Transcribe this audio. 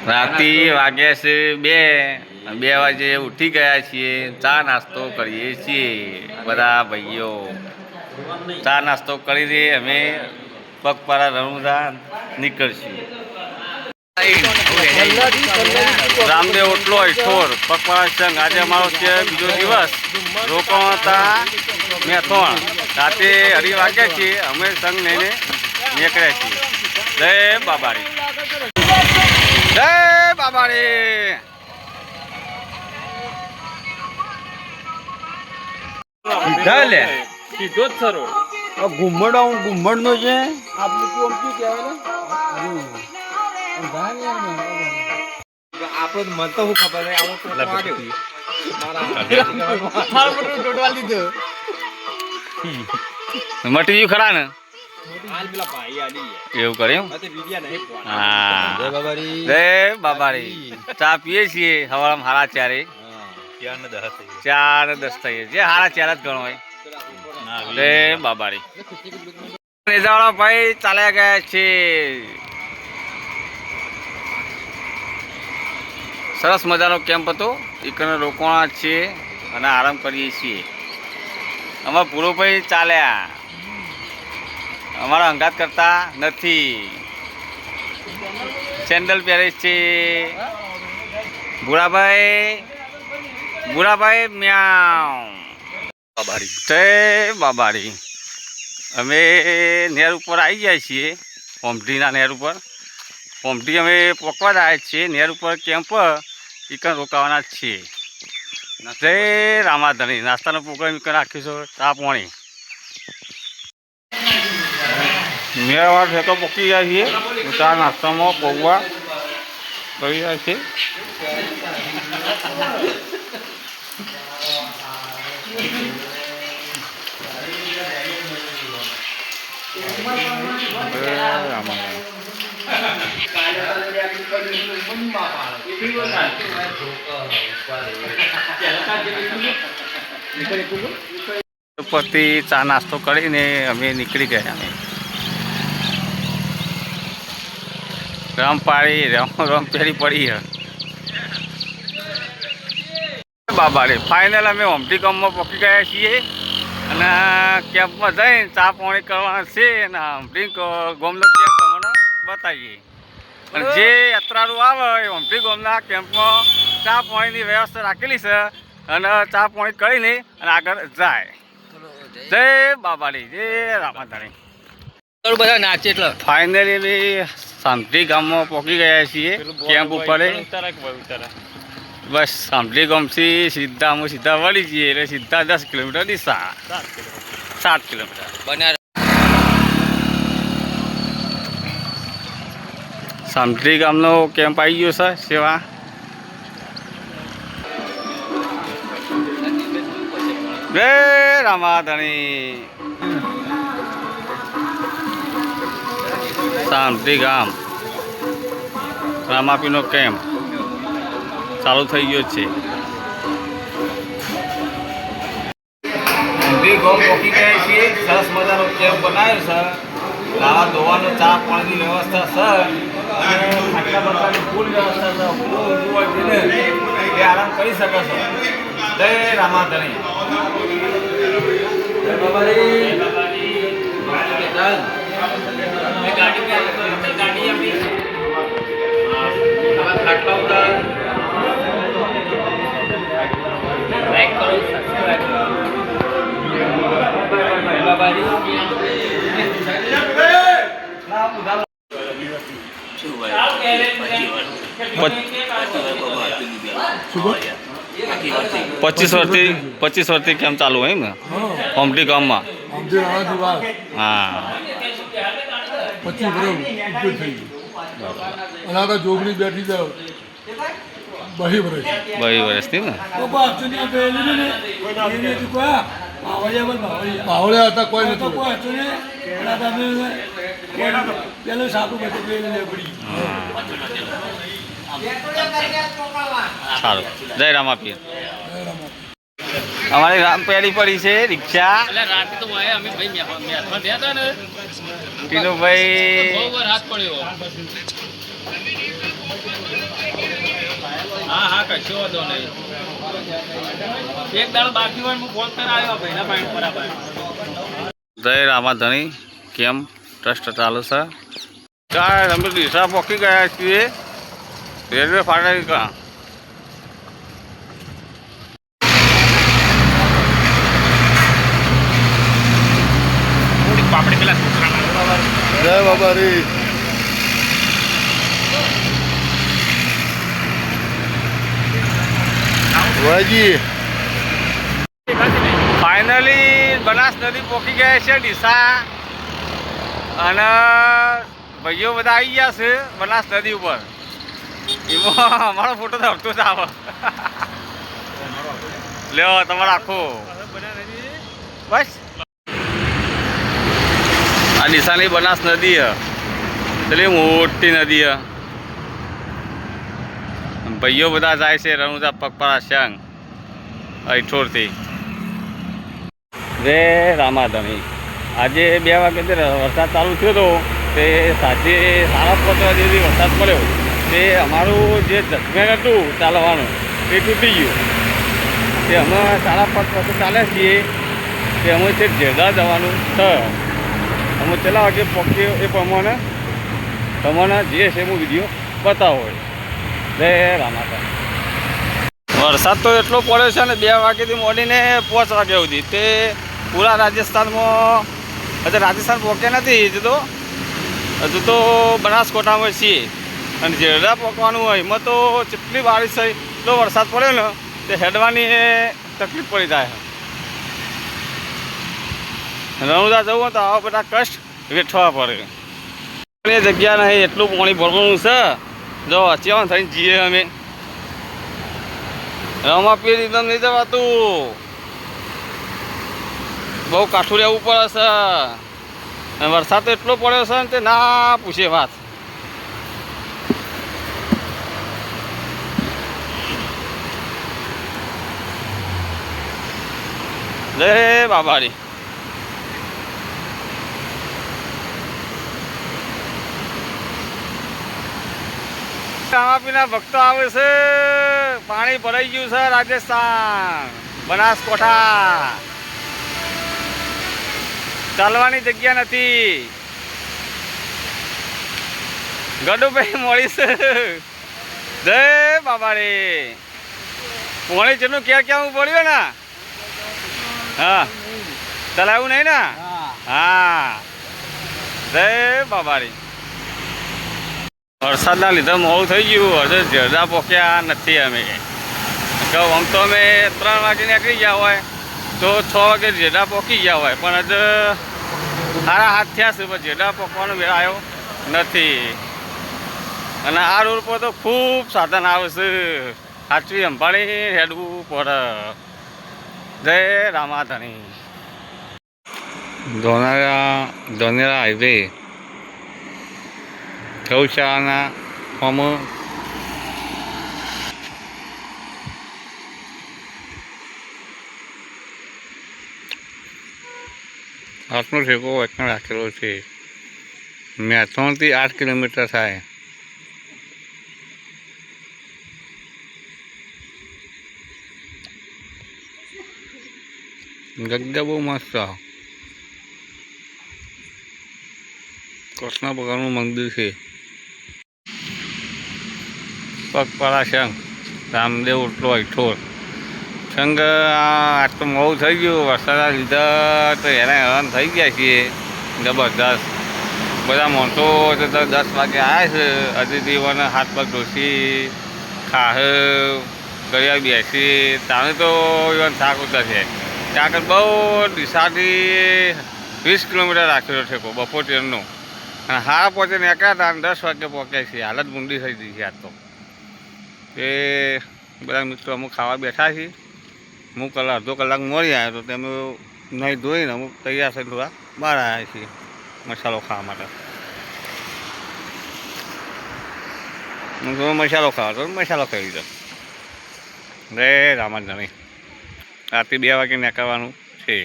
રાતે વાગ્યા છે 2 વાગે ઉઠી ગયા છીએ, ચા નાસ્તો કરીએ છીએ બધા ભાઈઓ। ચા નાસ્તો કરીને અમે પગપાળા રણુજા નીકળશું। રામદેવ ઓટલો ઈઠોર પગપાળા સંઘ આજે અમારો છે બીજો દિવસ। રોકાણ હતા મેથોણ, રાતે 2:30 વાગ્યા છીએ અમે સંઘ લઈને નીકળ્યા છીએ। જય બાબારી, જય બાબારી। લે સીધો જ સરો ઘુમ્મડ નો છે આપણું શું કહેવાય આપણે મન તો શું ખબર નહીં મટી ગયું ખરા ને એવું કરે હા। જય બાબારી। ચા પીએ છીએ સવારમાં 4:30, 4:10 થઈએ જે 4:30 જ ગણો હોય। જય બાબારી। નેજાવાળા ભાઈ ચાલ્યા ગયા છે। સરસ મજાનો કેમ્પ હતો, એકને રોકાણા છે અને આરામ કરીએ છીએ। અમારા પૂરોભાઈ ચાલ્યા, અમારા અંગાત કરતા નથી। સેન્ડલ પહેરે છે ભૂરાભાઈ મ્યાઉ। જય બાબારી। અમે નહેર ઉપર આવી ગયા છીએ, ઓમઢીના નહેર ઉપર। ઓમઢી અમે પોકવા જ આવ્યા છીએ, નહેર ઉપર કેમ્પ એકન રોકાવાના છીએ। જય રામાધણી। નાસ્તાનો પ્રોગ્રામ એકન રાખ્યું છે, ચા પાણી મેળાવાળ ફેંકો પોકી ગયા છીએ। ચા નાસ્તામાં પૌવા કરી રહ્યા છે। ઉપરથી ચા નાસ્તો કરીને અમે નીકળી ગયા। રમ પેરી પડી બાબારે। ફાઇનલ અમે ઓમઢી ગામમાં પહોંચી ગયા છીએ અને કેમ્પમાં જઈને ચા પાણી કરવાના છે અને ઓમઢી ગામનો કેમ્પ તમને બતાવીએ। અને જે યાત્રાળુ આવે એ ઓમઢી ગામના કેમ્પમાં ચા પાણીની વ્યવસ્થા રાખેલી છે અને ચા પાણી કરીને અને આગળ જાય। જય બાબારી, જય રામાધણી। બધા નાચે એટલે ફાઇનલી અમે સામઢી ગામમાં પહોંચી ગયા છીએ કેમ્પ ઉપર। બસ સામઢી ગામથી સીધા વળી જઈએ એટલે સીધા 10 કિલોમીટર દિશા, 7 કિલોમીટર સામઢી ગામનો કેમ્પ આવી ગયો છે સેવા। જય રામાધણી। સામઢી ગામ રામાપીનો કેમ્પ ચાલુ થઈ ગયો છે। સામઢી ગામ પહોંચી ગયા છીએ। સરસ મજાનો કેમ્પ બનાવ્યો છે, નાવા ધોવાનો ચા પાણીની વ્યવસ્થા છે અને ખાટલા બટલાની ફૂલ વ્યવસ્થા છે। એ આરામ કરી શકે છે। જય રામાધણી। પચીસ વર્ષથી કેમ ચાલુ હોય ને ઓમઢી ગામમાં? હા, 25 વર્ષ જોગણી બેઠી જાવ 22 વર્ષથી ને પાવળ્યા હતા કોઈ નથી। સારું, જય રામાપીર। અમારી રામ પેડી પડી છે રિક્ષા। ટીનુભાઈ હા હા કશો વાંધો નહીં. એક દાડો બાકી હોય હું ફોન કરાવ્યો ભાઈના પાણી બરાબર. જય રામાધણી કેમ ટ્રસ્ટ ચાલુ છે. કાંઈ અમે ડીસા પહોંચી ગયા છીએ રેલવે ફાટક. આપણે પેલા છોકરાના જય બાબા રે. વાજી ફાઇનલી બનાસ નદી પહોંચી ગયા છે ડીસા અને ભાઈઓ બધા આવી ગયા છે બનાસ નદી ઉપર. એમાં અમારો ફોટો તો હરતો જ આવે. લ્યો તમારો આખો બસ આ ડીસાની બનાસ નદી હ એટલે મોટી નદી હ. ભાઈઓ બધા જાય છે રણુજા પગપાળા સંઘ અઠોરથી. જય રામાધણી. આજે 2 વાગ્યાથી વરસાદ ચાલુ થયો હતો તે સાંજે 5:30 વાગ્યાથી વરસાદ પડ્યો તે અમારું જે જજમેન્ટ હતું ચાલવાનું એ તૂટી ગયું. તે અમે 5:30 વાગે ચાલ્યા છીએ તે અમે છે જેડા જવાનું છે. અમે કેટલા વાગે પહોંચીએ એ પ્રમાણે તમને જે છે હું વિડીયો બતાવો. જય રામાધણી. વરસાદ તો એટલો પડ્યો છે ને 2 વાગ્યાથી મોડીને 5 વાગ્યા સુધી તે પૂરા રાજસ્થાનમાં હજુ રાજસ્થાન પહોંચ્યા નથી. હજુ તો બનાસકાંઠામાં છીએ અને જેડા પહોંચવાનું હોય એમાં તો જેટલી બારિશ થઈ એટલો વરસાદ પડ્યો ને તે હેડવાની તકલીફ પડી જાય. રણુજા જવું હોય તો આવા બધા કષ્ટ વેઠવા પડે. એ જગ્યા નહીં એટલું પાણી ભરવાનું છે. જો અચેવન થઈને જઈએ અમે. રમાપીર એકદમ નહીં જવાતું, બહુ કાઠું રહેવું પડે છે. અને વરસાદ તો એટલો પડ્યો છે ને તે ના પૂછે વાત. જય બાબારી. રામાપીરના ભક્તો આવે છે. પાણી ભરાઈ ગયું છે રાજસ્થાન બનાસકાંઠા. ચાલવાની જગ્યા નથી. ગડુભાઈ મળી છે. જય બાબા રે. પાણી જેટલું ક્યાં પડ્યું ને. હા ચલાવ્યું નહીં ને. હા જય બાબા રે. વરસાદના લીધે મોડું થઈ ગયું. હજુ જેડા પહોંચ્યા નથી અમે. આમ તો અમે 3 વાગે નીકળી ગયા હોય તો 6 વાગે જેડા પહોંચી ગયા હોય પણ હજુ સારા હાથ થયા છે પણ જેડા પહોંચવાનો વેળ આવ્યો નથી. અને આ રોડ પર તો ખૂબ સાધન આવે છે. સાચવી સંભાળી હેડવું પડે. જય રામાધણી. ધોનેરા હાઈવે ગૌશાળાના ફોર્મ હાથનો ઠેકો વચમાં રાખેલો છે. મેથોનથી 8 કિલોમીટર થાય. જગ્યા બહુ મસ્ત. કૃષ્ણ ભગવાનનું મંદિર છે. પગપાળા સંઘ રામદેવ ઓટલો અઠોર સંઘ. આજ તો મોડું થઈ ગયું વરસાદના લીધે તો હેરાન થઈ ગયા છીએ જબરદસ્ત. બધા માણસો તો 10 વાગે આવ્યા છે. હજી હાથ પગ ઢોસી ખાહ ગયા બેસી તાણે તો ઇવન થાક ઉતર છે. ત્યાં આગળ બહુ ડીસાથી 20 કિલોમીટર રાખેલો છે બપોર ટ્રેનનો. અને હારા પહોંચે નીકળ્યા હતા અને 10 વાગે પહોંચ્યા છીએ. હાલત મૂંડી થઈ ગઈ છે આજ તો. એ બધા મિત્રો અમુક ખાવા બેઠા છીએ. અમુક અડધો કલાક મળી આવ્યો તો તમે નહીં ધોઈને અમુક તૈયાર થઈ થોડા બહાર આવ્યા છીએ મસાલો ખાવા માટે. હું થોડો મસાલો ખાવા તો મસાલો ખાઈ લીધો. જય રામાધણી. રાત્રે 2 વાગે નીકળવાનું છે.